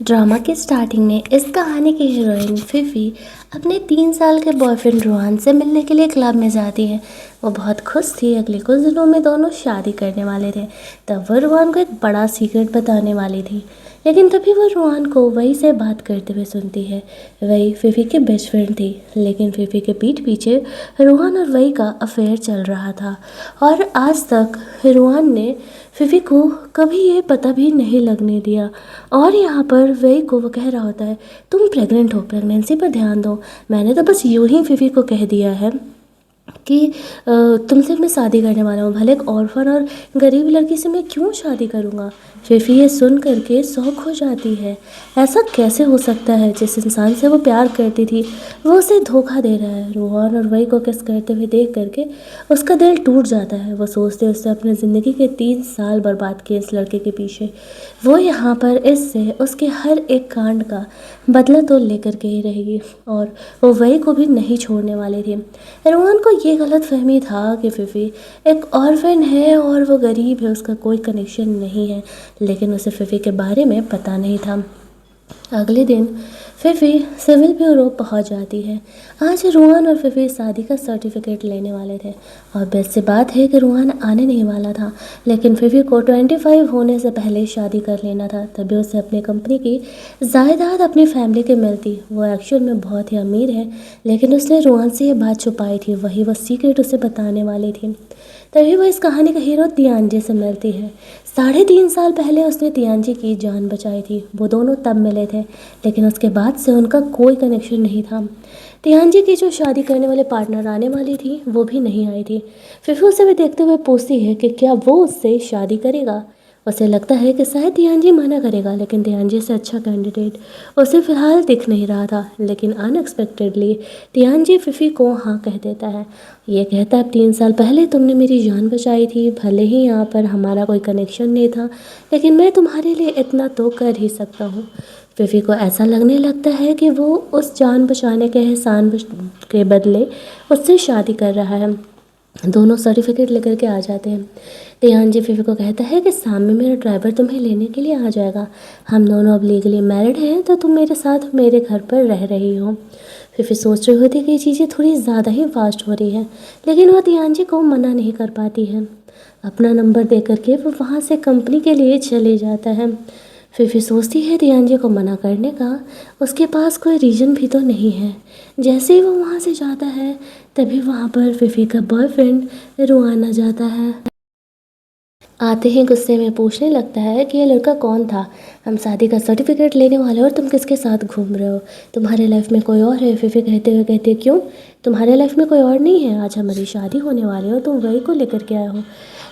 Drama के starting में इस कहानी की हीरोइन फिफी अपने 3 साल के बॉयफ्रेंड रोहान से मिलने के लिए क्लब में जाती है। वो बहुत खुश थी, अगले कुछ दिनों में दोनों शादी करने वाले थे। तब वो रोहान को एक बड़ा सीक्रेट बताने वाली थी, लेकिन तभी वो रोहान को वही से बात करते हुए सुनती है। वही फिफी की बेस्ट फ्रेंड थी, लेकिन फिफी के पीठ पीछे रोहान और वही का अफेयर चल रहा था। और आज तक रोहान ने फिफी को कभी ये पता भी नहीं लगने दिया। और यहाँ पर वही को वो कह रहा होता है, तुम प्रेग्नेंट हो, प्रेगनेंसी पर ध्यान दो। मैंने तो बस यूं ही फिफी को कह दिया है कि तुमसे मैं शादी करने वाला हूँ, भले एक ऑर्फन और गरीब लड़की से मैं क्यों शादी करूँगा। फिफी ये सुन करके शौक हो जाती है। ऐसा कैसे हो सकता है, जिस इंसान से वो प्यार करती थी वो उसे धोखा दे रहा है। रोहन और वही को किस करते हुए देख करके उसका दिल टूट जाता है। वो सोचते उससे अपने ज़िंदगी के 3 साल बर्बाद किए इस लड़के के पीछे। वो यहाँ पर इससे उसके हर एक कांड का बदला तो लेकर के ही रहेगी, और वो वही को भी नहीं छोड़ने वाली थी। रोहन को ये गलत फहमी था कि फिफी एक ऑर्फन है और वो गरीब है, उसका कोई कनेक्शन नहीं है, लेकिन उसे फिफी के बारे में पता नहीं था। अगले दिन फिफी सिविल ब्यूरो पहुंच जाती है। आज रोहन और फिफी शादी का सर्टिफिकेट लेने वाले थे, और बेस्ट सी बात है कि रोहन आने नहीं वाला था, लेकिन फिफी को 25 होने से पहले शादी कर लेना था, तभी उसे अपनी कंपनी की जायदाद अपनी फैमिली के मिलती। वो एक्चुअल में बहुत ही अमीर है, लेकिन उसने रोहन से ये बात छुपाई थी, वही वो सीक्रेट उसे बताने वाली थी। तभी वो इस कहानी का हीरो तियांजी से मिलती है। 3.5 साल पहले उसने तियांजी की जान बचाई थी। वो दोनों तब मिले थे, लेकिन उसके बाद से उनका कोई कनेक्शन नहीं था। तियांजी की जो शादी करने वाले पार्टनर आने वाली थी वो भी नहीं आई थी। फिर उसे भी देखते हुए पूछती है कि क्या वो उससे शादी करेगा। उसे लगता है कि शायद तियांजी मना करेगा, लेकिन तियांजी से अच्छा कैंडिडेट उसे फिलहाल दिख नहीं रहा था। लेकिन अनएक्सपेक्टेडली तियांजी फिफी को हाँ कह देता है। ये कहता है, 3 साल पहले तुमने मेरी जान बचाई थी, भले ही यहाँ पर हमारा कोई कनेक्शन नहीं था, लेकिन मैं तुम्हारे लिए इतना तो कर ही सकता हूँ। फिफी को ऐसा लगने लगता है कि वो उस जान बचाने के एहसान के बदले उससे शादी कर रहा है। दोनों सर्टिफिकेट लेकर के आ जाते हैं। तियांजी फिफी को कहता है कि शाम में मेरा ड्राइवर तुम्हें लेने के लिए आ जाएगा। हम दोनों अब लीगली मैरिड हैं, तो तुम मेरे साथ मेरे घर पर रह रही हो। फिफी सोच रही होती कि ये चीज़ें थोड़ी ज़्यादा ही फास्ट हो रही है, लेकिन वह तियांजी को मना नहीं कर पाती है। अपना नंबर दे करके वो वहाँ से कंपनी के लिए चले जाता है। फिफी सोचती है तियांजी को मना करने का उसके पास कोई रीज़न भी तो नहीं है। जैसे ही वो वहाँ से जाता है, तभी वहाँ पर फिफी का बॉयफ्रेंड रोहान आ जाता है। आते ही गुस्से में पूछने लगता है कि ये लड़का कौन था, हम शादी का सर्टिफिकेट लेने वाले और तुम किसके साथ घूम रहे हो, तुम्हारे लाइफ में कोई और है। फिफी कहते हुए कहते, क्यों, तुम्हारे लाइफ में कोई और नहीं है, आज हमारी शादी होने वाली है और तुम वही को लेकर के आए हो।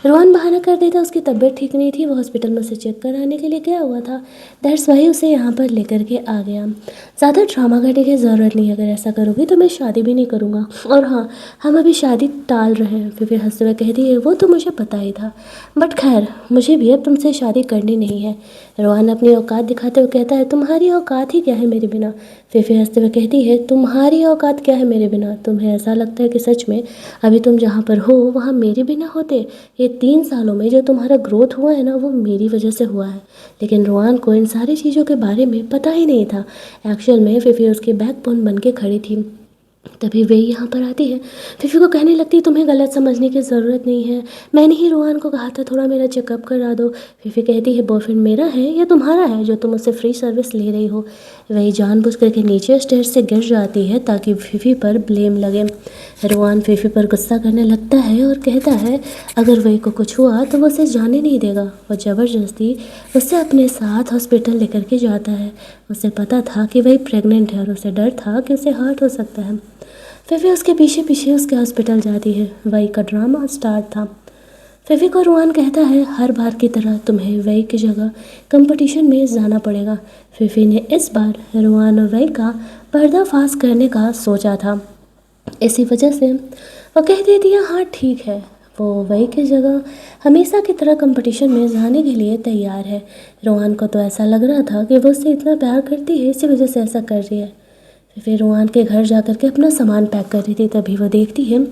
रोहन बहाना कर देता, उसकी तबीयत ठीक नहीं थी, वो हॉस्पिटल में उसे चेक कराने के लिए गया हुआ था। दैट्स वाही उसे यहाँ पर लेकर के आ गया। ज़्यादा ड्रामा करने की ज़रूरत नहीं है, अगर ऐसा करोगी तो मैं शादी भी नहीं करूँगा, और हाँ, हम अभी शादी टाल रहे हैं। फिर हंसते हुए कहती है, वो तो मुझे पता ही था, बट खैर मुझे भी अब तुमसे शादी करनी नहीं है। रोहन अपनी औकात दिखाते हुए कहता है, तुम्हारी औकात ही क्या है मेरे बिना। फिर हंसते हुए कहती है, तुम्हारी औकात क्या है मेरे बिना, तुम्हें ऐसा लगता है कि सच में अभी तुम जहाँ पर हो वहाँ मेरे बिना होते। ये 3 सालों में जो तुम्हारा ग्रोथ हुआ है ना, वो मेरी वजह से हुआ है। लेकिन रोहन को इन सारी चीज़ों के बारे में पता ही नहीं था। एक्चुअल में फिफी उसकी बैकबोन बन के खड़ी थी। तभी वे यहाँ पर आती है। फिफी को कहने लगती, तुम्हें गलत समझने की ज़रूरत नहीं है, मैंने ही रोहन को कहा था थोड़ा मेरा चेकअप करा दो। फिफी कहती है, बॉयफ्रेंड मेरा है या तुम्हारा है जो तुम उससे फ्री सर्विस ले रही हो। वही जानबूझ करके नीचे स्टेज से गिर जाती है ताकि फिफी पर ब्लेम लगे। रोहन फिफी पर गुस्सा करने लगता है और कहता है, अगर वही को कुछ हुआ तो वो उसे जाने नहीं देगा। वो ज़बरदस्ती उसे अपने साथ हॉस्पिटल लेकर के जाता है। उसे पता था कि वही प्रेग्नेंट है और उसे डर था कि उसे हर्ट हो सकता है। फिफी उसके पीछे पीछे उसके हॉस्पिटल जाती है। वही का ड्रामा स्टार्ट था। फिफी को रोहन कहता है, हर बार की तरह तुम्हें वही की जगह कंपटीशन में जाना पड़ेगा। फिफी ने इस बार रोहन और वही का पर्दाफाश करने का सोचा था, इसी वजह से वो कह देती है, हाँ ठीक है, वो वही की जगह हमेशा की तरह कंपटीशन में जाने के लिए तैयार है। रोहन को तो ऐसा लग रहा था कि वो उससे इतना प्यार करती है, इसी वजह से ऐसा कर रही है। फिर रोहन के घर जा कर के अपना सामान पैक कर रही थी, तभी वो देखती है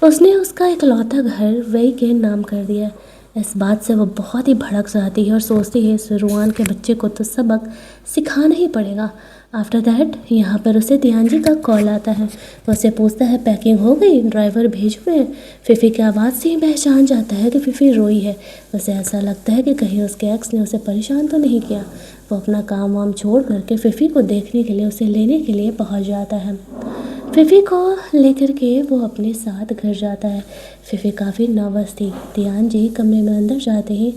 उसने उसका इकलौता घर वही के नाम कर दिया। इस बात से वो बहुत ही भड़क जाती है और सोचती है इस रुआन के बच्चे को तो सबक सिखाना ही पड़ेगा। आफ्टर दैट यहाँ पर उसे तियानजी का कॉल आता है। वो उससे पूछता है पैकिंग हो गई, ड्राइवर भेज हुए। फिफ़ी की आवाज़ से ही पहचान जाता है कि फिफ़ी रोई है। उसे ऐसा लगता है कि कहीं उसके एक्स ने उसे परेशान तो नहीं किया। वो अपना काम वाम छोड़ करके फिफ़ी को देखने के लिए, उसे लेने के लिए पहुँच जाता है। फिफ़ी को लेकर के वो अपने साथ घर जाता है। फिफ़ी काफ़ी नर्वस थी। तियानजी कमरे में अंदर जाते ही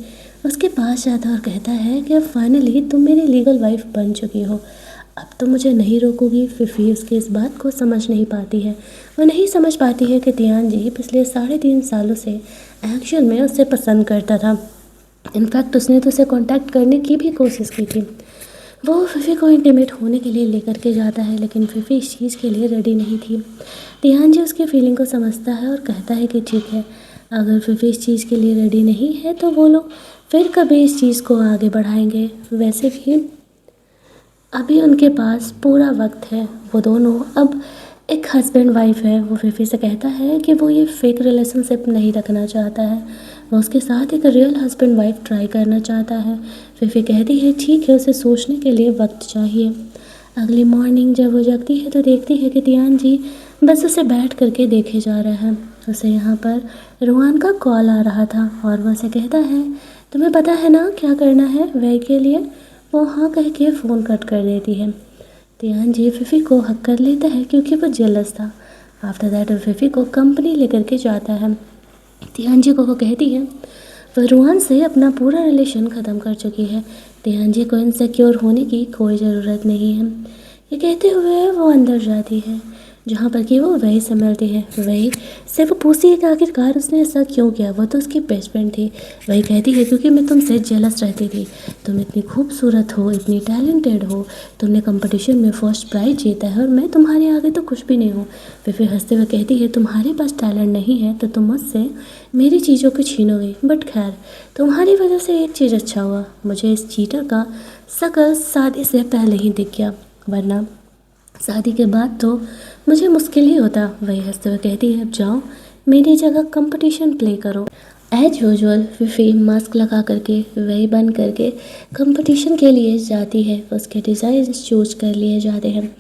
उसके पास जाता और कहता है कि अब फाइनली तुम मेरी लीगल वाइफ बन चुकी हो, अब तो मुझे नहीं रोकोगी। फिफ़ी उसकी इस बात को समझ नहीं पाती है। वो नहीं समझ पाती है कि तियानजी पिछले 3.5 सालों से एक्चुअल में उसे पसंद करता था। इनफैक्ट उसने तो उसे कांटेक्ट करने की भी कोशिश की थी। वो फिफ़ी को इंटीमेट होने के लिए लेकर के जाता है, लेकिन फिफ़ी इस चीज़ के लिए रेडी नहीं थी। तियानजी उसकी फीलिंग को समझता है और कहता है कि ठीक है, अगर फिफ़ी इस चीज़ के लिए रेडी नहीं है तो वो लोग फिर कभी इस चीज़ को आगे बढ़ाएंगे। वैसे भी अभी उनके पास पूरा वक्त है। वो दोनों अब एक हस्बैंड वाइफ है। वो फिफ़ी से कहता है कि वो ये फेक रिलेशनशिप नहीं रखना चाहता है, वो उसके साथ एक रियल हस्बैंड वाइफ ट्राई करना चाहता है। फिफ़ी कहती है ठीक है, उसे सोचने के लिए वक्त चाहिए। अगली मॉर्निंग जब वो जगती है तो देखती है कि तियानजी बस उसे बैठ करके देखे जा रहा है। उसे यहाँ पर रुआन का कॉल आ रहा था और वो उसे कहता है तुम्हें पता है ना क्या करना है वह के लिए। वो हाँ कह के फ़ोन कट कर देती है। तियानजी फिफ़ी को हक कर लेता है क्योंकि वो जेलस था। आफ्टर दैट वो फिफ़ी को कंपनी लेकर के जाता है। तियानजी को वो कहती है वो रुआन से अपना पूरा रिलेशन ख़त्म कर चुकी है। तियानजी को इनसिक्योर होने की कोई ज़रूरत नहीं है। ये कहते हुए वो अंदर जाती है जहाँ पर कि वो वही से मिलती है। वही से वो पूछती है कि आखिरकार उसने ऐसा क्यों किया। वो तो उसकी बेस्ट फ्रेंड थी। वही कहती है क्योंकि मैं तुमसे जेलस रहती थी, तुम इतनी खूबसूरत हो, इतनी टैलेंटेड हो, तुमने कंपटीशन में फर्स्ट प्राइज़ जीता है और मैं तुम्हारे आगे तो कुछ भी नहीं हूँ। फिर हंसते हुए कहती है तुम्हारे पास टैलेंट नहीं है तो तुम मुझसे मेरी चीज़ों को छीनोगे, बट खैर तुम्हारी वजह से एक चीज़ अच्छा हुआ, मुझे इस चीटर का शकल शादी से पहले ही दिख गया, वरना शादी के बाद तो मुझे मुश्किल ही होता। वही हंसते हुए कहती है अब जाओ मेरी जगह कंपटीशन प्ले करो। एज यूजुअल फिफ़ी मास्क लगा करके वही बन करके कंपटीशन के लिए जाती है। उसके डिज़ाइन चूज कर लिए जाते हैं,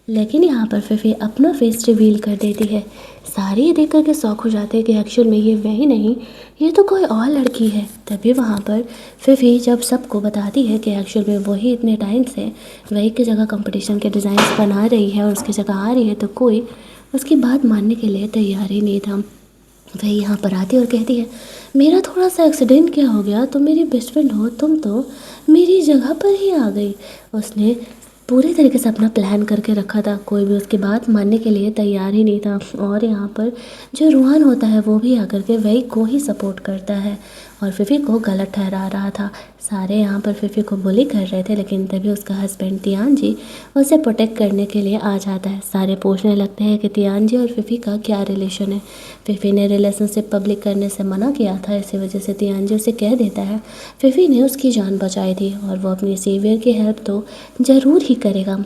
लेकिन यहाँ पर फिफ़ी अपना फेस रिवील कर देती है। सारे ये देख करके शौक हो जाते हैं कि एक्चुअल में ये वही नहीं, ये तो कोई और लड़की है। तभी वहाँ पर फिफ़ी जब सबको बताती है कि एक्चुअल में वही इतने टाइम से वही की जगह कंपटीशन के डिज़ाइंस बना रही है और उसकी जगह आ रही है, तो कोई उसकी बात मानने के लिए तैयार ही नहीं था। वही यहाँ पर आती है और कहती है मेरा थोड़ा सा एक्सीडेंट क्या हो गया, तुम मेरी बेस्ट फ्रेंड हो, तुम तो मेरी जगह पर ही आ गई। उसने पूरे तरीके से अपना प्लान करके रखा था, कोई भी उसकी बात मानने के लिए तैयार ही नहीं था। और यहाँ पर जो रूहान होता है वो भी आकर के वही को ही सपोर्ट करता है और फिफ़ी को गलत ठहरा रहा था। सारे यहाँ पर फिफ़ी को बुली कर रहे थे, लेकिन तभी उसका हस्बैंड तियानजी उसे प्रोटेक्ट करने के लिए आ जाता है। सारे पूछने लगते हैं कि तियानजी और फिफ़ी का क्या रिलेशन है। फिफ़ी ने रिलेशनशिप पब्लिक करने से मना किया था, इसी वजह से तियानजी उसे कह देता है फिफ़ी ने उसकी जान बचाई थी और वो अपनी सेवियर की हेल्प तो ज़रूर ही करेगा।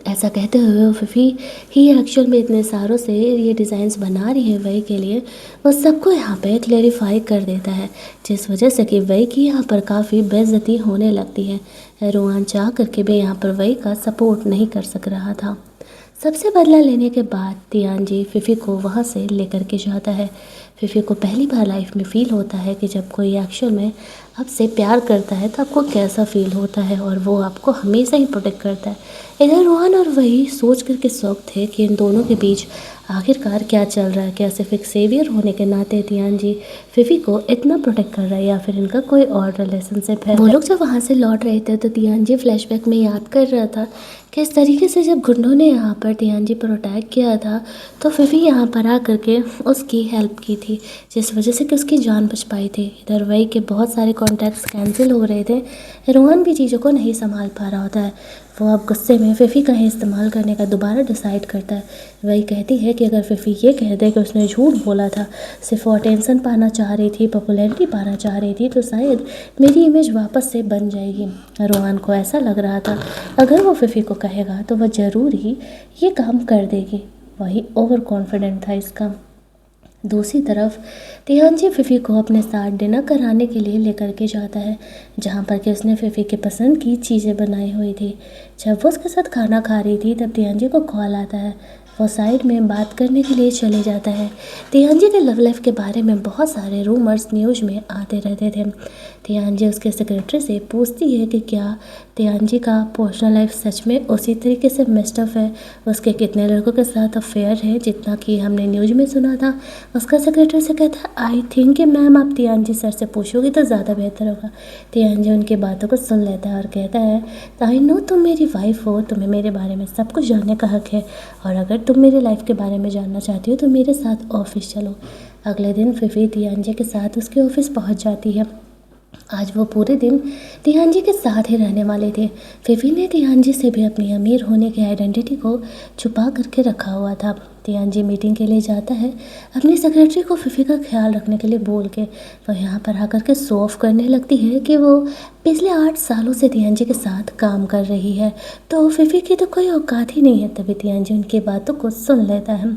ऐसा कहते हुए वो फिफ़ी ही एक्चुअल में इतने सारों से ये डिज़ाइंस बना रही है वही के लिए, वो सबको यहाँ पे क्लेरिफाई कर देता है, जिस वजह से कि वही की यहाँ पर काफ़ी बेइज्जती होने लगती है। रोहान चाह करके भी यहाँ पर वही का सपोर्ट नहीं कर सक रहा था। सबसे बदला लेने के बाद तियानजी फिफ़ी को वहाँ से लेकर के जाता है। फिफ़ी को पहली बार लाइफ में फ़ील होता है कि जब कोई एक्चुअल में आपसे प्यार करता है तो आपको कैसा फ़ील होता है, और वो आपको हमेशा ही प्रोटेक्ट करता है। इधर रोहन और वही सोच करके शौक थे कि इन दोनों के बीच आखिरकार क्या चल रहा है। क्या सिर्फ एक सेवियर होने के नाते तियानजी फिफ़ी को इतना प्रोटेक्ट कर रहा है या फिर इनका कोई और रिलेशनशिप है। वो लोग जब वहाँ से लौट रहे थे तो तियानजी फ्लैशबैक में याद कर रहा था कि इस तरीके से जब गुंडों ने यहाँ पर तियानजी पर अटैक किया था तो फिफ़ी यहाँ पर आ करके उसकी हेल्प की थी, जिस वजह से कि उसकी जान बच पाई थी। इधर वही के बहुत सारे कॉन्टैक्ट्स कैंसिल हो रहे थे। रोहन भी चीज़ों को नहीं संभाल पा रहा होता है। वो अब गुस्से में फिफ़ी का ही इस्तेमाल करने का दोबारा डिसाइड करता है। वही कहती है कि अगर फिफ़ी ये कह दे कि उसने झूठ बोला था, सिर्फ वो अटेंशन पाना चाह रही थी, पॉपुलैरिटी पाना चाह रही थी, तो शायद मेरी इमेज वापस से बन जाएगी। रोहन को ऐसा लग रहा था अगर वो फिफ़ी को कहेगा तो वह ज़रूर ही ये काम कर देगी। वही ओवर कॉन्फिडेंट था इसका। दूसरी तरफ तिहांजी फिफ़ी को अपने साथ डिनर कराने के लिए लेकर के जाता है, जहाँ पर कि उसने फिफ़ी के पसंद की चीज़ें बनाई हुई थी। जब वो उसके साथ खाना खा रही थी तब तिहांजी को कॉल आता है। वो साइड में बात करने के लिए चले जाता है। तिहांजी के लव लाइफ के बारे में बहुत सारे रूमर्स न्यूज़ में आते रहते थे। तिहांजी उसके सेक्रेटरी से पूछती है कि क्या तिहांजी का पर्सनल लाइफ सच में उसी तरीके से मेस्ड अप है, उसके कितने लड़कों के साथ अफेयर है जितना कि हमने न्यूज़ में सुना था। उसका सेक्रेटरी से कहता है आई थिंक कि मैम आप तिहांजी सर से पूछोगी तो ज़्यादा बेहतर होगा। तिहांजी उनकी बातों को सुन लेता है और कहता है आई नो तुम मेरी वाइफ हो, तुम्हें मेरे बारे में सब कुछ जानने का हक है, और अगर तुम मेरी लाइफ के बारे में जानना चाहती हो तो मेरे साथ ऑफिस चलो। अगले दिन फिफ़ी तिहांजी के साथ उसके ऑफिस पहुंच जाती है। आज वो पूरे दिन तिहांजी के साथ ही रहने वाले थे। फिफ़ी ने तिहांजी से भी अपनी अमीर होने की आइडेंटिटी को छुपा करके रखा हुआ था। तिहांजी मीटिंग के लिए जाता है, अपनी सेक्रेटरी को फिफ़ी का ख्याल रखने के लिए बोल के वो यहाँ पर आकर के शो ऑफ करने लगती है कि वो पिछले 8 सालों से तिहांजी के साथ काम कर रही है, तो फिफ़ी की तो कोई औकात ही नहीं है। तभी तिहांजी उनकी बातों को सुन लेता है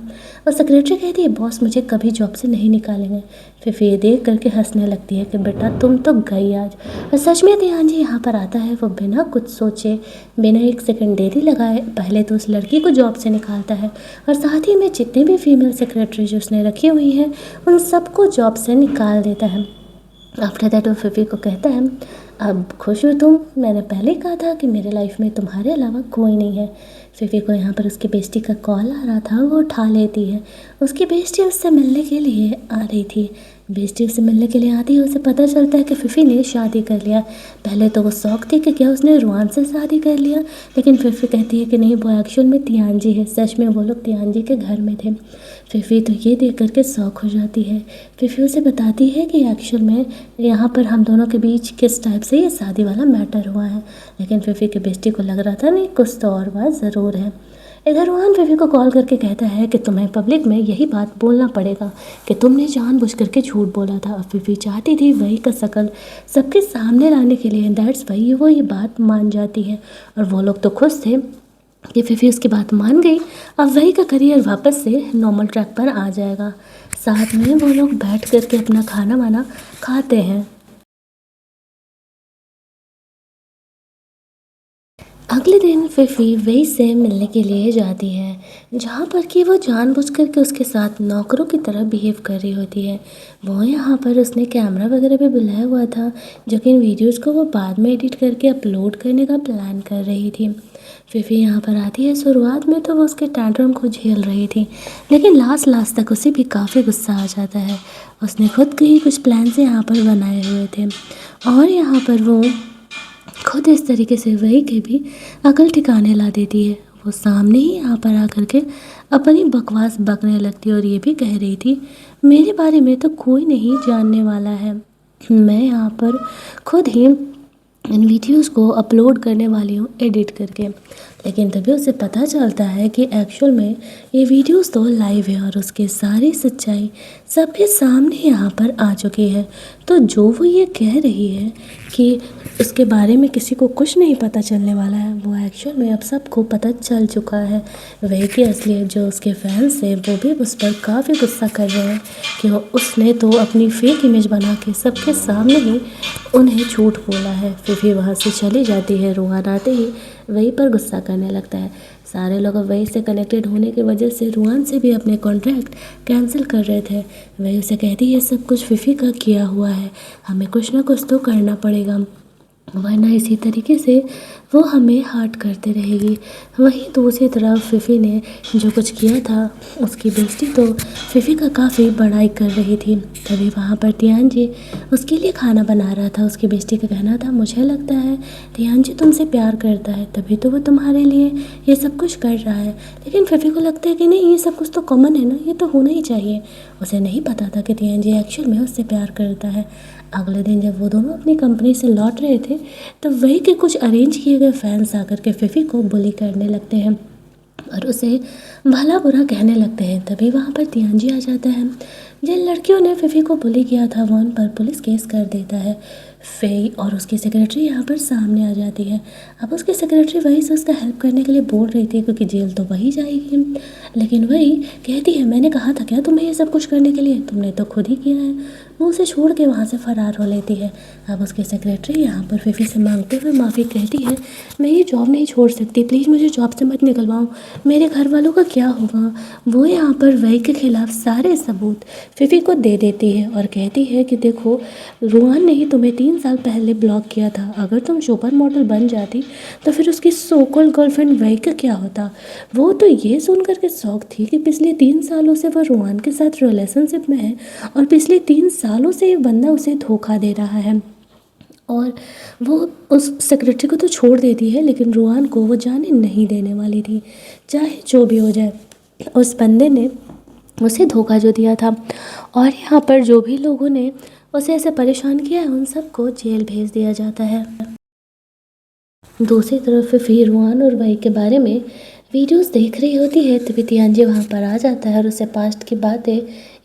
और सेक्रेटरी कहती है बॉस मुझे कभी जॉब से नहीं निकालेंगे। फिफ़ी ये देख करके हंसने लगती है कि बेटा तुम तो गई आज। और सच में तिहांजी यहाँ पर आता है, वो बिना कुछ सोचे, बिना एक सेकंड देरी लगाए पहले तो उस लड़की को जॉब से निकालता है और साथ ही में जितनी भी फीमेल सेक्रेटरी जो उसने रखी हुई हैं उन सबको जॉब से निकाल देता है। आफ्टर दैट वो फिफ़ी को कहता है अब खुश हो तुम, मैंने पहले कहा था कि मेरे लाइफ में तुम्हारे अलावा कोई नहीं है। फिफ़ी को यहाँ पर उसकी बेस्टी का कॉल आ रहा था, वो उठा लेती है। उसकी बेस्टी उससे मिलने के लिए आ रही थी। बेस्टी उससे मिलने के लिए आती है, उसे पता चलता है कि फिफ़ी ने शादी कर लिया। पहले तो वो शौक थी कि क्या उसने रुआन से शादी कर लिया, लेकिन फिफ़ी कहती है कि नहीं वो एक्चुअल में तिहांजी है, सच में वो लोग तिहांजी के घर में थे। फिफ़ी तो ये देख करके शौक हो जाती है। फिफ़ी उसे बताती है कि एक्चुअल में यहाँ पर हम दोनों के बीच किस टाइप से ये शादी वाला मैटर हुआ है, लेकिन फिफ़ी के बेस्टी को लग रहा था नहीं कुछ तो और बात ज़रूर है। इधर रोहन फिफ़ी को कॉल करके कहता है कि तुम्हें पब्लिक में यही बात बोलना पड़ेगा कि तुमने जानबूझ करके झूठ बोला था। फिफ़ी चाहती थी वही का शकल सबके सामने लाने के लिए, दैट्स वाई वो ये बात मान जाती है और वो लोग तो खुश थे कि फिफ़ी उसकी बात मान गई। अब वही का करियर वापस से नॉर्मल ट्रैक पर आ जाएगा। साथ में वो लोग बैठ करके अपना खाना वाना खाते हैं। अगले दिन फिफ़ी वही से मिलने के लिए जाती है, जहाँ पर कि वो जानबूझकर के उसके साथ नौकरों की तरह बिहेव कर रही होती है। वो यहाँ पर उसने कैमरा वगैरह भी बुलाया हुआ था, जो कि इन वीडियोज़ को वो बाद में एडिट करके अपलोड करने का प्लान कर रही थी। फिफ़ी यहाँ पर आती है। शुरुआत में तो वो उसके टैंट्रम को झेल रही थी, लेकिन लास्ट तक उसे भी काफ़ी गुस्सा आ जाता है। उसने खुद के ही कुछ प्लान से यहाँ पर बनाए हुए थे और यहाँ पर वो खुद इस तरीके से वही के भी अकल ठिकाने ला देती है। वो सामने ही यहाँ पर आकर के अपनी बकवास बकने लगती है और ये भी कह रही थी मेरे बारे में तो कोई नहीं जानने वाला है, मैं यहाँ पर खुद ही इन वीडियोस को अपलोड करने वाली हूँ एडिट करके। लेकिन तभी उसे पता चलता है कि एक्चुअल में ये वीडियोस तो लाइव है और उसकी सारी सच्चाई सबके सामने यहाँ पर आ चुकी है। तो जो वो ये कह रही है कि उसके बारे में किसी को कुछ नहीं पता चलने वाला है, वो एक्चुअल में अब सबको पता चल चुका है। वही की असलियत जो उसके फैंस हैं वो भी उस पर काफ़ी गुस्सा कर रहे हैं कि उसने तो अपनी फेक इमेज बना के सबके सामने ही उन्हें झूठ बोला है। फिर वहाँ से चली जाती है। रूहान आते ही वही पर गुस्सा करने लगता है। सारे लोग अब वही से कनेक्टेड होने की वजह से रूहान से भी अपने कॉन्ट्रैक्ट कैंसिल कर रहे थे। वही उसे कहती है सब कुछ फिफ़ी का किया हुआ है, हमें कुछ ना कुछ तो करना पड़ेगा, वरना इसी तरीके से वो हमें हर्ट करते रहेगी। वहीं दूसरी तरफ फिफ़ी ने जो कुछ किया था उसकी बेइज्जती तो फिफ़ी का काफ़ी बड़ाई कर रही थी। तभी वहाँ पर तिहांजी उसके लिए खाना बना रहा था। उसकी बेइज्जती का कहना था मुझे लगता है तिहांजी तुमसे प्यार करता है, तभी तो वो तुम्हारे लिए ये सब कुछ कर रहा है। लेकिन फिफ़ी को लगता है कि नहीं ये सब कुछ तो कॉमन है ना, ये तो होना ही चाहिए। उसे नहीं पता था कि तिहांजी एक्चुअल में उससे प्यार करता है। अगले दिन जब वो दोनों अपनी कंपनी से लौट रहे थे तो वही के कुछ अरेंज किए गए फैंस आकर के फिफ़ी को बुली करने लगते हैं और उसे भला बुरा कहने लगते हैं। तभी वहाँ पर तिहांजी आ जाता है। जिन लड़कियों ने फिफ़ी को बुली किया था वो उन पर पुलिस केस कर देता है। फेई और उसकी सेक्रेटरी यहाँ पर सामने आ जाती है। अब उसकी सेक्रेटरी वही से उसका हेल्प करने के लिए बोल रही थी क्योंकि जेल तो वही जाएगी, लेकिन वही कहती है मैंने कहा था क्या तुम्हें ये सब कुछ करने के लिए, तुमने तो खुद ही किया है। वो उसे छोड़ के वहाँ से फ़रार हो लेती है। अब उसकी सेक्रेटरी यहाँ पर फिफी से मांगते हुए माफ़ी कहती है मैं ये जॉब नहीं छोड़ सकती, प्लीज़ मुझे जॉब से मत निकलवाओ, मेरे घर वालों का क्या होगा। वो यहाँ पर वही के खिलाफ सारे सबूत फिफी को दे देती है और कहती है कि देखो रूहान ने ही तुम्हें 3 साल पहले ब्लॉक किया था, अगर तुम सुपर मॉडल बन जाती तो फिर उसकी सो कॉल्ड गर्लफ्रेंड वही का क्या होता। वो तो ये सुन करके शौक थी कि पिछले 3 सालों से वो रूहान के साथ रिलेशनशिप में है और पिछले 3 सालों से ये बंदा उसे धोखा दे रहा है। और वो उस सेक्रेटरी को तो छोड़ देती है लेकिन रूहान को वो जाने नहीं देने वाली थी, चाहे जो भी हो जाए। उस बंदे ने उसे धोखा जो दिया था और यहाँ पर जो भी लोगों ने उसे ऐसे परेशान किया है उन सबको जेल भेज दिया जाता है। दूसरी तरफ फिर रूहान और भाई के बारे में वीडियोस देख रही होती है तभी तियांजी वहाँ पर आ जाता है और उसे पास्ट की बातें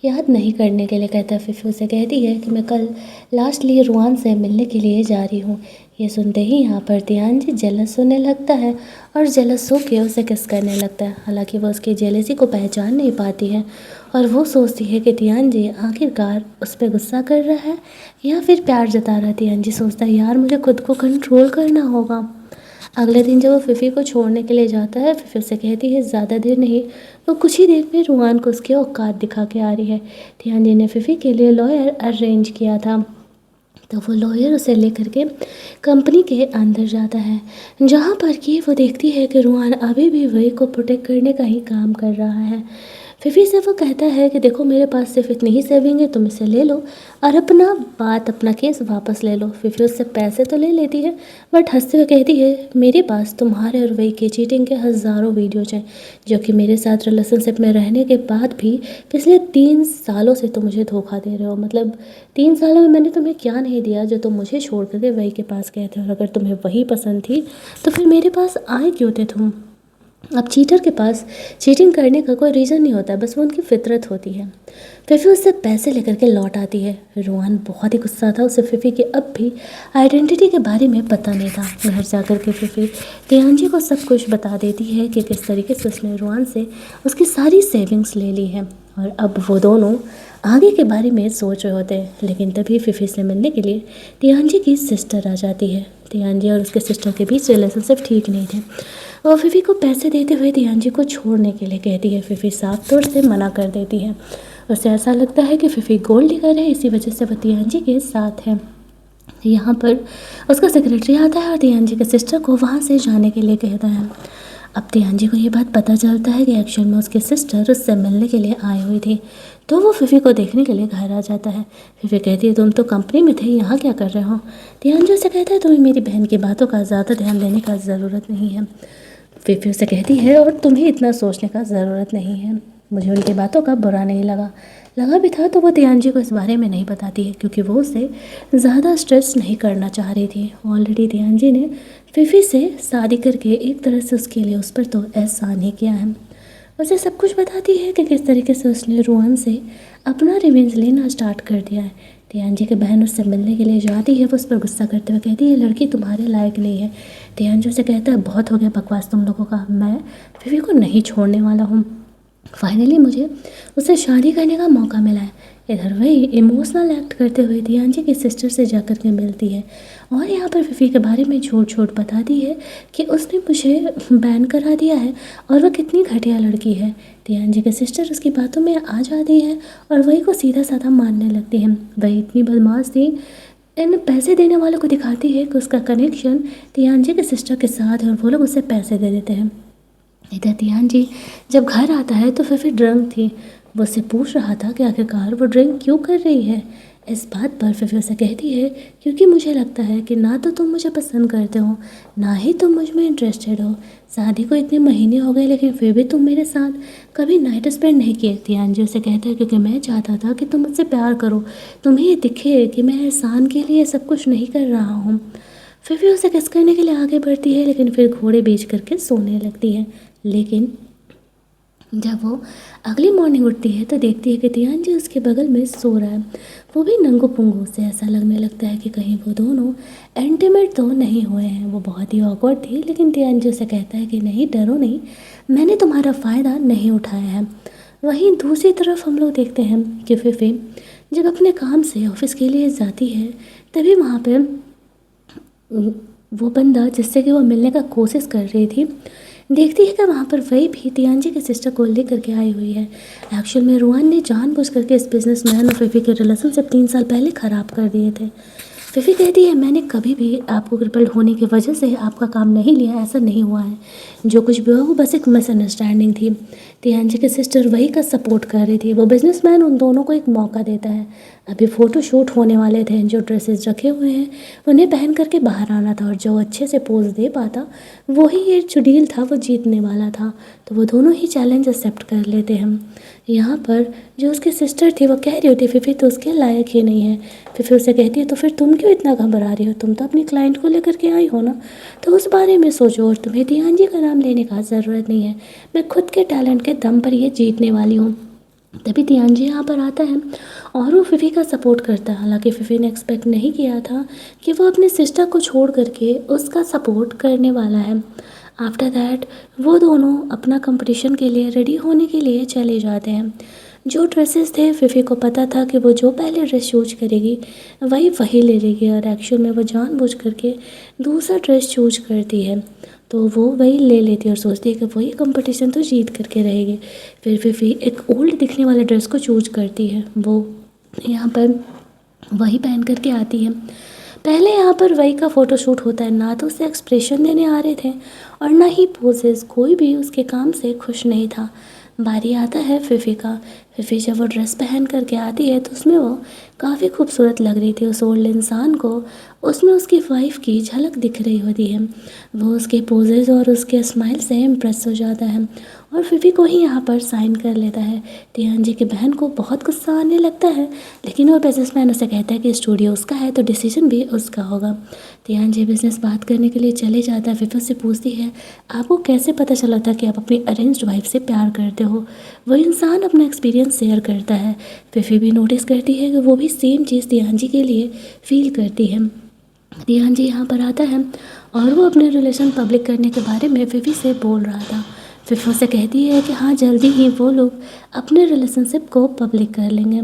याद नहीं करने के लिए कहता है। फिर उसे कहती है कि मैं कल लास्टली रूहान से मिलने के लिए जा रही हूँ। ये सुनते ही यहाँ पर तियांजी जेलस होने लगता है और जेलस होकर उसे किस करने लगता है। हालांकि वो उसकी जेलसी को पहचान नहीं पाती है और वो सोचती है कि तियांजी आखिरकार उस पर गुस्सा कर रहा है या फिर प्यार जता रहा है। तियांजी सोचता है यार मुझे खुद को कंट्रोल करना होगा। अगले दिन जब वो फिफी को छोड़ने के लिए जाता है फिफी से कहती है ज़्यादा देर नहीं, वो कुछ ही देर में रूहान को उसकी औकात दिखा के आ रही है। तियांजी ने फिफी के लिए लॉयर अरेंज किया था तो वो लॉयर उसे लेकर के कंपनी के अंदर जाता है जहाँ पर कि वो देखती है कि रूहान अभी भी वही को प्रोटेक्ट करने का ही काम कर रहा है। फिफी से वो कहता है कि देखो मेरे पास सिर्फ इतनी ही सेविंग है, तुम इसे ले लो और अपना केस वापस ले लो। फिफी उससे पैसे तो ले लेती है बट हंसते हुए कहती है मेरे पास तुम्हारे और वही के चीटिंग के हज़ारों वीडियोज हैं जो कि मेरे साथ रिलेशनशिप में रहने के बाद भी पिछले 3 सालों से तुम मुझे धोखा दे रहे हो। मतलब 3 सालों में मैंने तुम्हें क्या नहीं दिया जो तुम मुझे छोड़ करके वही के पास गए थे, और अगर तुम्हें वही पसंद थी तो फिर मेरे पास आए क्यों थे तुम। अब चीटर के पास चीटिंग करने का कोई रीज़न नहीं होता, बस वो उनकी फितरत होती है। फिफी उससे पैसे लेकर के लौट आती है। रोहन बहुत ही गुस्सा था, उसे फिफी के अब भी आइडेंटिटी के बारे में पता नहीं था। घर जाकर के फिफी तियांजी को सब कुछ बता देती है कि किस तरीके से उसने रोहन से उसकी सारी सेविंग्स ले ली है और अब वो दोनों आगे के बारे में सोच रहे होते हैं। लेकिन तभी फिफी से मिलने के लिए तियांजी की सिस्टर आ जाती है। तियांजी और उसके सिस्टर के बीच रिलेशनशिप ठीक नहीं थे और फिफी को पैसे देते हुए तियांजी को छोड़ने के लिए कहती है। फिफी साफ तौर से मना कर देती है। उसे ऐसा लगता है कि फिफी गोल्ड डिगर है, इसी वजह से वो तियांजी के साथ है। यहाँ पर उसका सेक्रेटरी आता है और तियांजी के सिस्टर को वहाँ से जाने के लिए कहता है। अब तियांजी को ये बात पता चलता है कि एक्चुअल में उसके सिस्टर उससे मिलने के लिए आई हुई थी, तो वो फिफी को देखने के लिए घर आ जाता है। फिफी कहती है तुम तो कंपनी में थे, यहाँ क्या कर रहे हो। तियांजी उसे कहता है तुम्हें मेरी बहन की बातों का ज़्यादा ध्यान देने का ज़रूरत नहीं है। फिफी उसे कहती है और तुम्हें इतना सोचने का ज़रूरत नहीं है। मुझे उनकी बातों का बुरा नहीं लगा भी था तो वो तियांजी को इस बारे में नहीं बताती है क्योंकि वो उसे ज़्यादा स्ट्रेस नहीं करना चाह रही थी। ऑलरेडी तियांजी ने फिफी से शादी करके एक तरह से उसके लिए उस पर तो एहसान ही किया है। उसे सब कुछ बताती है कि किस तरीके से उसने रोहन से अपना रिवेंज लेना स्टार्ट कर दिया है। तियांजी की बहन उससे मिलने के लिए जाती है। वो उस पर गुस्सा करते हुए कहती है लड़की तुम्हारे लायक नहीं है। तियांजी उसे कहता है बहुत हो गया बकवास तुम लोगों का, मैं फिफी को नहीं छोड़ने वाला हूँ। फाइनली मुझे उससे शादी करने का मौका मिला है। इधर वही इमोशनल एक्ट करते हुए तियांजी की सिस्टर से जाकर के मिलती है और यहाँ पर फिफी के बारे में झूठ बताती है कि उसने मुझे बैन करा दिया है और वह कितनी घटिया लड़की है। तियांजी के सिस्टर उसकी बातों में आ जाती है और वही को सीधा साधा मारने लगती है। वही इतनी बदमाश थी, इन पैसे देने वालों को दिखाती है कि उसका कनेक्शन तियांजी के सिस्टर के साथ है और वो लोग उसे पैसे दे देते हैं। इधर तियांजी जब घर आता है तो फिफी ड्रंक थी। वो उससे पूछ रहा था कि आखिरकार वो ड्रिंक क्यों कर रही है। इस बात पर फिफी उसे कहती है क्योंकि मुझे लगता है कि ना तो तुम मुझे पसंद करते हो ना ही तुम मुझ में इंटरेस्टेड हो। शादी को इतने महीने हो गए लेकिन फिर भी तुम मेरे साथ कभी नाइट स्पेंड नहीं किए। तियांजी उसे कहता है क्योंकि मैं चाहता था कि तुम मुझसे प्यार करो, तुम्हें ये दिखे कि मैं एहसान के लिए सब कुछ नहीं कर रहा हूँ। फिफी उसे किस करने के लिए आगे बढ़ती है लेकिन फिर घोड़े बेच करके सोने लगती है। लेकिन जब वो अगली मॉर्निंग उठती है तो देखती है कि तियानजी उसके बगल में सो रहा है, वो भी नंगू पुंगू से। ऐसा लगने लगता है कि कहीं वो दोनों इंटीमेट तो नहीं हुए हैं। वो बहुत ही ऑकवर्ड थी, लेकिन तियानजी उसे कहता है कि नहीं, डरो नहीं, मैंने तुम्हारा फ़ायदा नहीं उठाया है। वहीं दूसरी तरफ हम लोग देखते हैं कि फिफी जब अपने काम से ऑफिस के लिए जाती है, तभी वहाँ पे वो बंदा जिससे कि वो मिलने का कोशिश कर रही थी, देखती है कि वहाँ पर वही भी तियानजी की सिस्टर को लेकर के आई हुई है। एक्चुअल में रुआन ने जानबूझ करके इस बिजनेसमैन और फिफी के रिलेशनशिप 3 साल पहले ख़राब कर दिए थे। फिफी कहती है मैंने कभी भी आपको क्रिपल्ड होने की वजह से आपका काम नहीं लिया, ऐसा नहीं हुआ है। जो कुछ भी हुआ वो बस एक मिसअंडरस्टैंडिंग थी। तियानजी की सिस्टर वही का सपोर्ट कर रही थी। वो बिजनेसमैन उन दोनों को एक मौका देता है। अभी फ़ोटो शूट होने वाले थे, जो ड्रेसेस रखे हुए हैं उन्हें पहन करके बाहर आना था, और जो अच्छे से पोज दे पाता वही ये जो डील था वो जीतने वाला था। तो वो दोनों ही चैलेंज एक्सेप्ट कर लेते हैं। यहाँ पर जो उसकी सिस्टर थी वो कह रही होती फिफी तो उसके लायक ही नहीं है। फिफी उसे कहती है तो फिर तुम क्यों इतना घबरा रही हो, तुम तो अपनी क्लाइंट को लेकर के आई हो ना, तो उस बारे में सोचो, और तुम्हें तियानजी का नाम लेने का ज़रूरत नहीं है। मैं खुद के टैलेंट के दम पर ये जीतने वाली हूँ। तभी तियानजी यहाँ पर आता है और वो फिफी का सपोर्ट करता है। हालांकि फिफी ने एक्सपेक्ट नहीं किया था कि वो अपने सिस्टर को छोड़ करके उसका सपोर्ट करने वाला है। आफ्टर दैट वो दोनों अपना कंपटीशन के लिए रेडी होने के लिए चले जाते हैं। जो ड्रेसेस थे फिफी को पता था कि वो जो पहले ड्रेस चूज करेगी वही ले लेगी, और एक्चुअल में वो जानबूझ करके दूसरा ड्रेस चूज करती है। तो वो वही ले लेती है और सोचती है कि वही कंपटीशन तो जीत करके रहेगी। फिर फिफी एक ओल्ड दिखने वाले ड्रेस को चूज करती है। वो यहाँ पर वही पहन करके आती है। पहले यहाँ पर वही का फ़ोटोशूट होता है। ना तो उसे एक्सप्रेशन देने आ रहे थे और ना ही पोजेस, कोई भी उसके काम से खुश नहीं था। बारी आता है फिफी का। फिफी जब वो ड्रेस पहन करके आती है तो उसमें वो काफ़ी खूबसूरत लग रही थी। उस ओल्ड इंसान को उसमें उसकी वाइफ की झलक दिख रही होती है। वो उसके पोजेज और उसके स्माइल से इम्प्रेस हो जाता है और फिफी को ही यहाँ पर साइन कर लेता है। तियानजी की बहन को बहुत गुस्सा आने लगता है, लेकिन वो बिजनेसमैन उसे कहता है कि स्टूडियो उसका है तो डिसीजन भी उसका होगा। तियानजी बिजनेस बात करने के लिए चले जाता है। फिफी उससे पूछती है आपको कैसे पता चला था कि आप अपनी अरेंज्ड वाइफ से प्यार करते हो। वो इंसान अपना एक्सपीरियंस शेयर करता है। फिफी भी नोटिस करती है कि वो भी सेम चीज़ तियानजी के लिए फील करती है। तियानजी यहाँ पर आता है और वो अपने रिलेशन पब्लिक करने के बारे में फिफी से बोल रहा था। फिफी से कहती है कि हाँ, जल्दी ही वो लोग अपने रिलेशनशिप को पब्लिक कर लेंगे।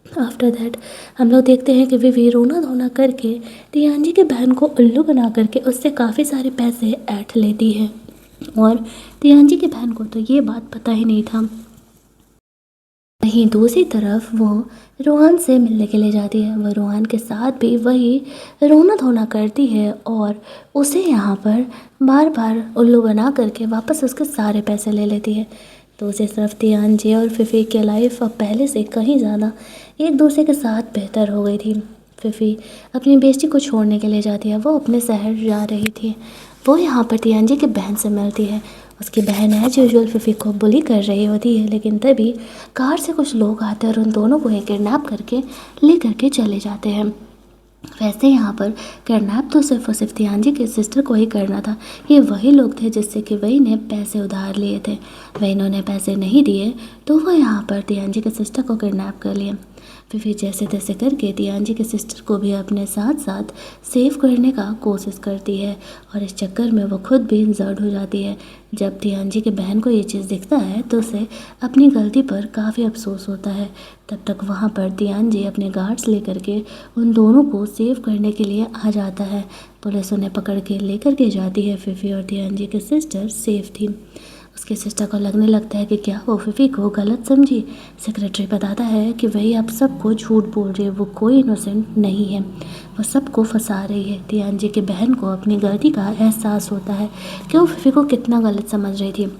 आफ्टर दैट हम लोग देखते हैं कि विवी रोना धोना करके तियानजी की बहन को उल्लू बना करके उससे काफ़ी सारे पैसे ऐंठ लेती है, और तियानजी की बहन को तो ये बात पता ही नहीं था। वहीं दूसरी तरफ वो रोहन से मिलने के लिए जाती है। वह रोहन के साथ भी वही रोना धोना करती है और उसे यहाँ पर बार बार उल्लू बना करके वापस उसके सारे पैसे ले लेती है। दूसरी तरफ तियानजी और फिफी की लाइफ अब पहले से कहीं ज़्यादा एक दूसरे के साथ बेहतर हो गई थी। फिफी अपनी बेस्टी को छोड़ने के लिए जाती है। वो अपने शहर जा रही थी। वो यहाँ पर तियानजी की बहन से मिलती है। उसकी बहन एज यूजुअल फिफी को बुली कर रही होती है, लेकिन तभी कार से कुछ लोग आते हैं और उन दोनों को ही किडनैप करके ले करके चले जाते हैं। वैसे यहाँ पर किडनैप तो सिर्फ और सिर्फ तियानजी के सिस्टर को ही करना था। ये वही लोग थे जिससे कि वही ने पैसे उधार लिए थे। वही इन्होंने पैसे नहीं दिए तो वो यहाँ पर तियानजी के सिस्टर को किडनैप कर लिए। फिर जैसे तैसे करके तियानजी के सिस्टर को भी अपने साथ साथ सेव करने का कोशिश करती है, और इस चक्कर में वो खुद भी इंजर्ड हो जाती है। जब तियानजी की बहन को ये चीज़ दिखता है तो उसे अपनी गलती पर काफ़ी अफसोस होता है। तब तक वहाँ पर तियानजी अपने गार्ड्स लेकर के उन दोनों को सेव करने के लिए आ जाता है। पुलिस उन्हें पकड़ के लेकर के जाती है। फिफी और तियानजी की सिस्टर सेफ थी। उसके सिस्टर को लगने लगता है कि क्या वो फिफी को गलत समझी। सेक्रेटरी बताता है कि वही अब सबको झूठ बोल रही है, वो कोई इनोसेंट नहीं है, वो सबको फंसा रही है। तियानजी की बहन को अपनी गलती का एहसास होता है कि वो फिफी को कितना गलत समझ रही थी।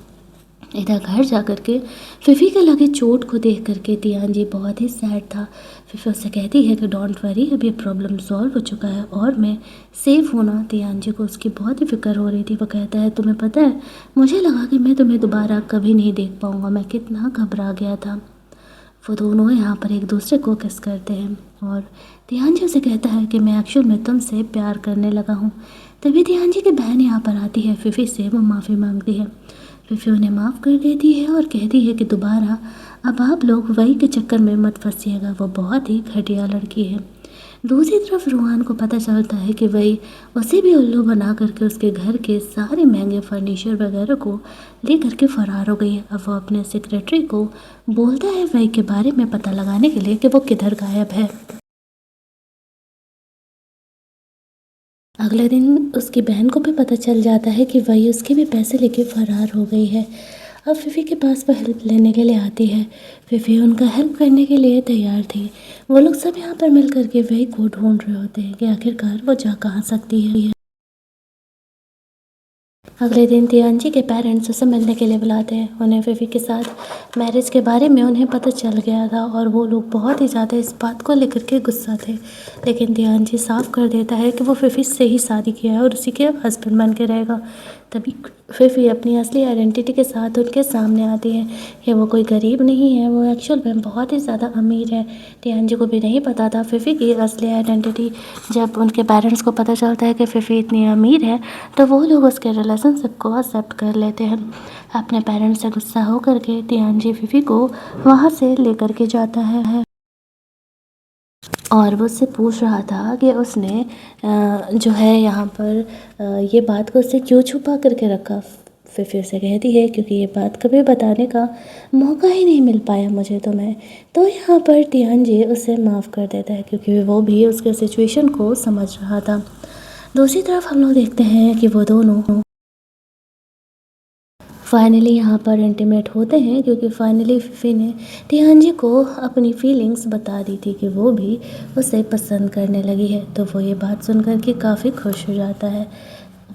इधर घर जा कर के फिफी के लगे चोट को देख करके तियानजी बहुत ही सैड था। फिफी उससे कहती है कि डोंट वरी, अभी प्रॉब्लम सॉल्व हो चुका है और मैं सेफ होना। तियानजी को उसकी बहुत ही फिक्र हो रही थी। वो कहता है तुम्हें पता है, मुझे लगा कि मैं तुम्हें दोबारा कभी नहीं देख पाऊँगा, मैं कितना घबरा गया था। वो दोनों यहाँ पर एक दूसरे को किस करते हैं और तियानजी उसे कहता है कि मैं एक्चुअल में तुमसे प्यार करने लगा हूँ। तभी तियानजी की बहन यहाँ पर आती है। फिफी से वो माफ़ी मांगती है। फिफी उन्हें माफ़ कर देती है और कहती है कि दोबारा अब आप लोग वही के चक्कर में मत फंसिएगा, वो बहुत ही घटिया लड़की है। दूसरी तरफ रूहान को पता चलता है कि वही उसे भी उल्लू बना करके उसके घर के सारे महंगे फर्नीचर वगैरह को ले करके फ़रार हो गई है। अब वो अपने सेक्रेटरी को बोलता है वही के बारे में पता लगाने के लिए कि वो किधर गायब है। अगले दिन उसकी बहन को भी पता चल जाता है कि वही उसके भी पैसे लेके फ़रार हो गई है। अब फिफ़ी के पास वो हेल्प लेने के लिए आती है। फिफ़ी उनका हेल्प करने के लिए तैयार थी। वो लोग सब यहाँ पर मिल करके वही को ढूंढ रहे होते हैं कि आखिरकार वो जा कहाँ सकती है। अगले दिन तियांजी के पेरेंट्स उसे मिलने के लिए बुलाते हैं। उन्हें फिफ़ी के साथ मैरिज के बारे में उन्हें पता चल गया था और वो लोग बहुत ही ज़्यादा इस बात को लेकर के गुस्सा थे। लेकिन तियांजी साफ कर देता है कि वो फिफ़ी से ही शादी किया है और उसी के हस्बैंड बन के रहेगा। तभी फिफ़ी अपनी असली आइडेंटिटी के साथ उनके सामने आती है कि वो कोई गरीब नहीं है, वो एक्चुअल में बहुत ही ज़्यादा अमीर है। तियांजी को भी नहीं पता था फिफ़ी की असली आइडेंटिटी। जब उनके पेरेंट्स को पता चलता है कि फिफ़ी इतनी अमीर है तो वो लोग उसके रिलेशनशिप को एक्सेप्ट कर लेते हैं। अपने पेरेंट्स से गुस्सा हो करके तियांजी फिफ़ी को वहाँ से लेकर के जाता है और वो उससे पूछ रहा था कि उसने जो है यहाँ पर ये बात को उससे क्यों छुपा करके रखा। फिर उसे कहती है क्योंकि ये बात कभी बताने का मौका ही नहीं मिल पाया मुझे तो यहाँ पर तियांजी उसे माफ़ कर देता है क्योंकि वो भी उसके सिचुएशन को समझ रहा था। दूसरी तरफ हम लोग देखते हैं कि वो दोनों फाइनली यहाँ पर इंटीमेट होते हैं क्योंकि फाइनली फिफ़ी ने तियांजी को अपनी फीलिंग्स बता दी थी कि वो भी उसे पसंद करने लगी है। तो वो ये बात सुनकर के काफ़ी खुश हो जाता है।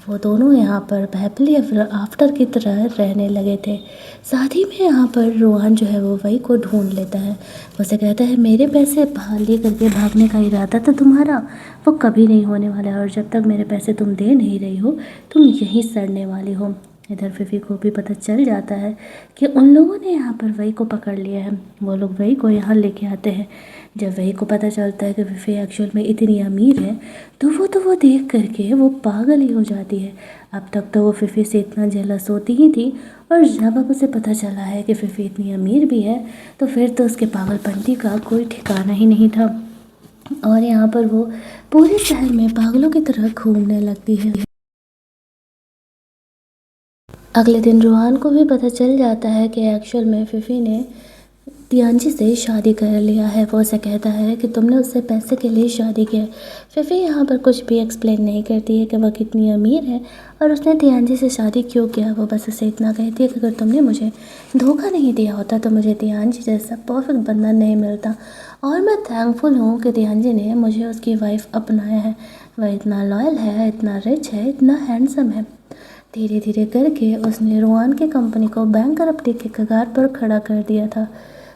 वो दोनों यहाँ पर हैप्पीली आफ्टर की तरह रहने लगे थे। साथ ही में यहाँ पर रोहन जो है वो वही को ढूंढ लेता है। उसे कहता है मेरे पैसे ले करके भागने का इरादा था तुम्हारा, वो कभी नहीं होने वाला है और जब तक मेरे पैसे तुम दे नहीं रही हो तुम यहीं सड़ने वाली हो। इधर फिफ़ी को भी पता चल जाता है कि उन लोगों ने यहाँ पर वही को पकड़ लिया है। वो लोग वही को यहाँ लेके आते हैं। जब वही को पता चलता है कि फिफ़ी एक्चुअल में इतनी अमीर है तो वो देख करके वो पागल ही हो जाती है। अब तक तो वो फिफ़ी से इतना जेलस होती ही थी और जब अब उसे पता चला है कि फिफ़ी इतनी अमीर भी है तो फिर तो उसके पागलपंती का कोई ठिकाना ही नहीं था और यहाँ पर वो पूरे शहर में पागलों की तरह घूमने लगती है। अगले दिन रूहान को भी पता चल जाता है कि एक्चुअल में फिफ़ी ने तियांजी से शादी कर लिया है। वो उसे कहता है कि तुमने उससे पैसे के लिए शादी की है। फिफ़ी यहाँ पर कुछ भी एक्सप्लेन नहीं करती है कि वह कितनी अमीर है और उसने तियांजी से शादी क्यों किया। वो बस उसे इतना कहती है कि अगर तुमने मुझे धोखा नहीं दिया होता तो मुझे तियांजी जैसा परफेक्ट बंदा नहीं मिलता और मैं थैंकफुल हूँ कि तियांजी ने मुझे उसकी वाइफ अपनाया है। वह इतना लॉयल है, इतना रिच है, इतना हैंडसम है। धीरे धीरे करके उसने रोहान की कंपनी को बैंकरप्टी के कगार पर खड़ा कर दिया था।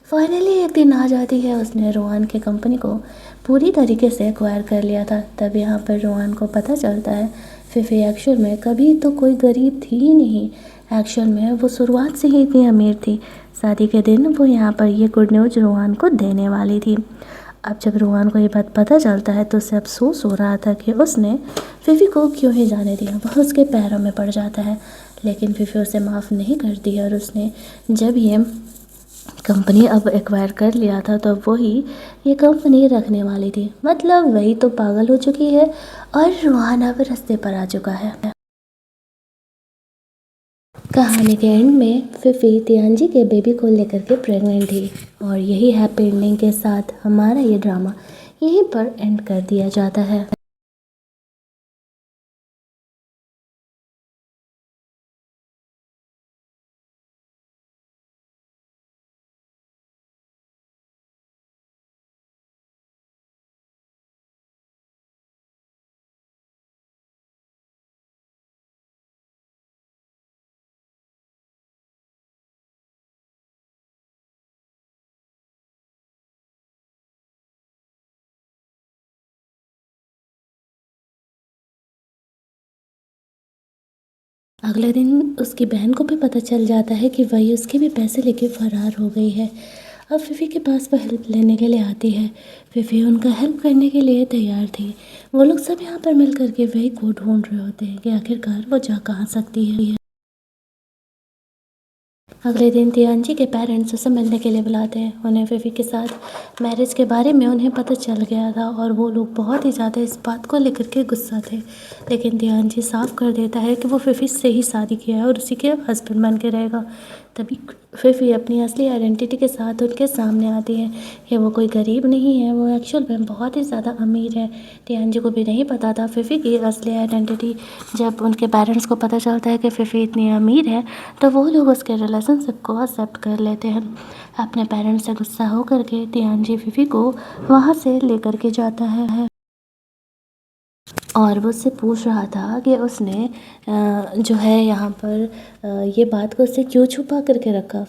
फाइनली एक दिन आ जाती है, उसने रोहान की कंपनी को पूरी तरीके से एक्वायर कर लिया था। तब यहाँ पर रोहान को पता चलता है फिफ़ी एक्चुअल में कभी तो कोई गरीब थी ही नहीं। एक्चुअल में वो शुरुआत से ही इतनी अमीर थी। शादी के दिन वो यहाँ पर ये गुड न्यूज़ रोहान को देने वाली थी। अब जब रोहान को ये बात पता चलता है तो उसे अफसोस हो रहा था कि उसने फिफ़ी को क्यों ही जाने दिया। वह उसके पैरों में पड़ जाता है लेकिन फिफ़ी उसे माफ़ नहीं करती और उसने जब ये कंपनी अब एक्वायर कर लिया था तो वही ये कंपनी रखने वाली थी। मतलब वही तो पागल हो चुकी है और रोहान अब रास्ते पर आ चुका है। कहानी के एंड में फिफ़ी तियांजी के बेबी को लेकर के प्रेग्नेंट थी और यही हैप्पी एंडिंग के साथ हमारा ये ड्रामा यहीं पर एंड कर दिया जाता है। अगले दिन उसकी बहन को भी पता चल जाता है कि वही उसके भी पैसे लेके फ़रार हो गई है। अब फिफ़ी के पास वह हेल्प लेने के लिए आती है। फिफ़ी उनका हेल्प करने के लिए तैयार थी। वो लोग सब यहाँ पर मिल करके वही को ढूंढ रहे होते हैं कि आखिरकार वो जा कहाँ सकती है। अगले दिन तियानजी के पेरेंट्स उसे मिलने के लिए बुलाते हैं। उन्हें फिफी के साथ मैरिज के बारे में उन्हें पता चल गया था और वो लोग बहुत ही ज़्यादा इस बात को लेकर के गुस्सा थे। लेकिन तियानजी साफ कर देता है कि वो फिफी से ही शादी किया है और उसी के हस्बैंड बन के रहेगा। तभी फिफी अपनी असली आइडेंटिटी के साथ उनके सामने आती है कि वो कोई गरीब नहीं है, वो एक्चुअल में बहुत ही ज़्यादा अमीर है। तियानजी को भी नहीं पता था फिफी की असली आइडेंटिटी। जब उनके पेरेंट्स को पता चलता है कि फिफी इतनी अमीर है तो वो लोग उसके रिलेशनशिप को एक्सेप्ट कर लेते हैं। अपने पेरेंट्स से गुस्सा होकर के तियानजी फिफी को वहाँ से लेकर के जाता है और वो उससे पूछ रहा था कि उसने जो है यहाँ पर ये बात को उससे क्यों छुपा करके रखा।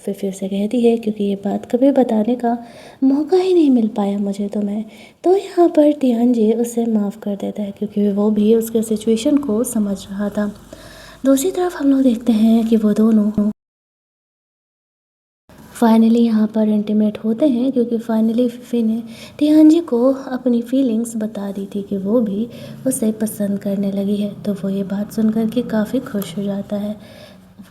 फिर से कहती है क्योंकि ये बात कभी बताने का मौका ही नहीं मिल पाया मुझे तो यहाँ पर तियानजी उसे माफ़ कर देता है क्योंकि वो भी उसके सिचुएशन को समझ रहा था। दूसरी तरफ हम लोग देखते हैं कि वो दोनों फाइनली यहाँ पर इंटीमेट होते हैं क्योंकि फाइनली फिफी ने तियानजी को अपनी फीलिंग्स बता दी थी कि वो भी उसे पसंद करने लगी है। तो वो ये बात सुनकर के काफ़ी खुश हो जाता है।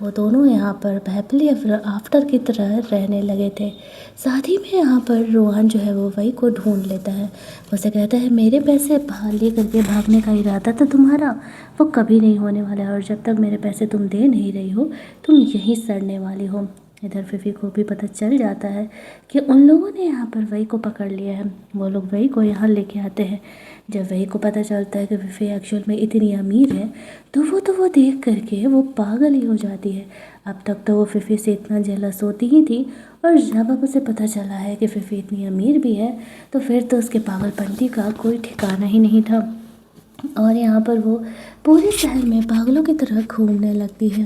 वो दोनों यहाँ पर हैप्पीली एवर आफ्टर की तरह रहने लगे थे। साथ ही में यहाँ पर रोहान जो है वो वही को ढूंढ लेता है। उसे कहता है मेरे पैसे ले करके भागने का इरादा था तुम्हारा, वो कभी नहीं होने वाला है और जब तक मेरे पैसे तुम दे नहीं रही हो तुम यहीं सड़ने वाली हो। इधर फिफी को भी पता चल जाता है कि उन लोगों ने यहाँ पर वही को पकड़ लिया है। वो लोग वही को यहाँ लेके आते हैं। जब वही को पता चलता है कि फिफी एक्चुअल में इतनी अमीर है तो वो देख करके वो पागल ही हो जाती है। अब तक तो वो फिफी से इतना जेलस होती ही थी और जब अब उसे पता चला है कि फिफी इतनी अमीर भी है तो फिर तो उसके पागलपंती का कोई ठिकाना ही नहीं था और यहाँ पर वो पूरे शहर में पागलों की तरह घूमने लगती है।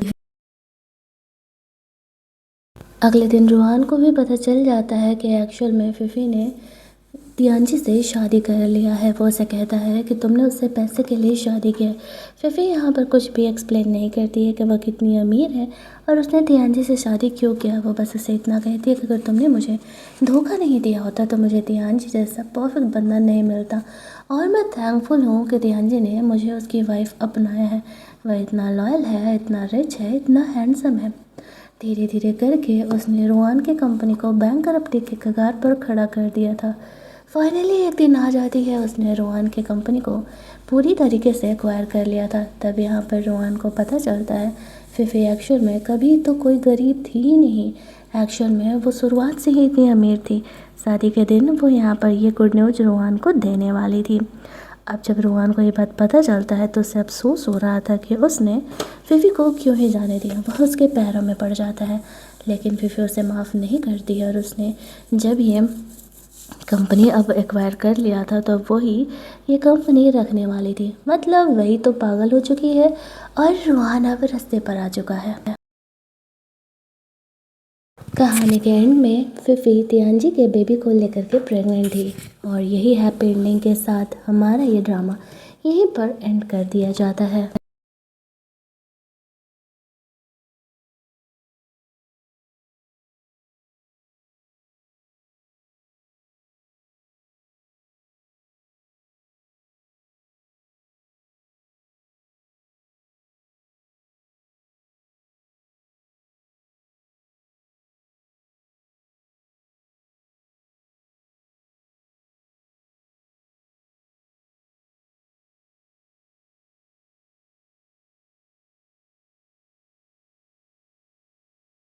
अगले दिन रोहान को भी पता चल जाता है कि एक्चुअल में फिफी ने तियानजी से शादी कर लिया है। वो उसे कहता है कि तुमने उससे पैसे के लिए शादी किया। फिफी यहाँ पर कुछ भी एक्सप्लेन नहीं करती है कि वह कितनी अमीर है और उसने तियानजी से शादी क्यों किया। वो बस उसे इतना कहती है कि अगर तुमने मुझे धोखा नहीं दिया होता तो मुझे तियानजी जैसा परफेक्ट बंदा नहीं मिलता और मैं थैंकफुल हूँ कि तियानजी ने मुझे उसकी वाइफ अपनाया है। वह इतना लॉयल है, इतना रिच है, इतना हैंडसम है। धीरे धीरे करके उसने रोहान की कंपनी को बैंकरप्टी के कगार पर खड़ा कर दिया था। फाइनली एक दिन आ जाती है, उसने रोहान की कंपनी को पूरी तरीके से एक्वायर कर लिया था। तब यहाँ पर रोहान को पता चलता है फिफी एक्चुअल में कभी तो कोई गरीब थी ही नहीं। एक्चुअल में वो शुरुआत से ही इतनी अमीर थी। शादी के दिन वो यहाँ पर ये गुड न्यूज़ रोहान को देने वाली थी। अब जब रोहान को ये बात पता चलता है तो उसे अफसोस हो रहा था कि उसने फिफी को क्यों ही जाने दिया। वह उसके पैरों में पड़ जाता है लेकिन फिफी उसे माफ़ नहीं करती और उसने जब ये कंपनी अब एक्वायर कर लिया था तो वही ये कंपनी रखने वाली थी। मतलब वही तो पागल हो चुकी है और रोहान अब रास्ते पर आ चुका है। कहानी के एंड में फिफी तियानजी के बेबी को लेकर के प्रेग्नेंट थी और यही हैप्पी एंडिंग के साथ हमारा ये ड्रामा यहीं पर एंड कर दिया जाता है।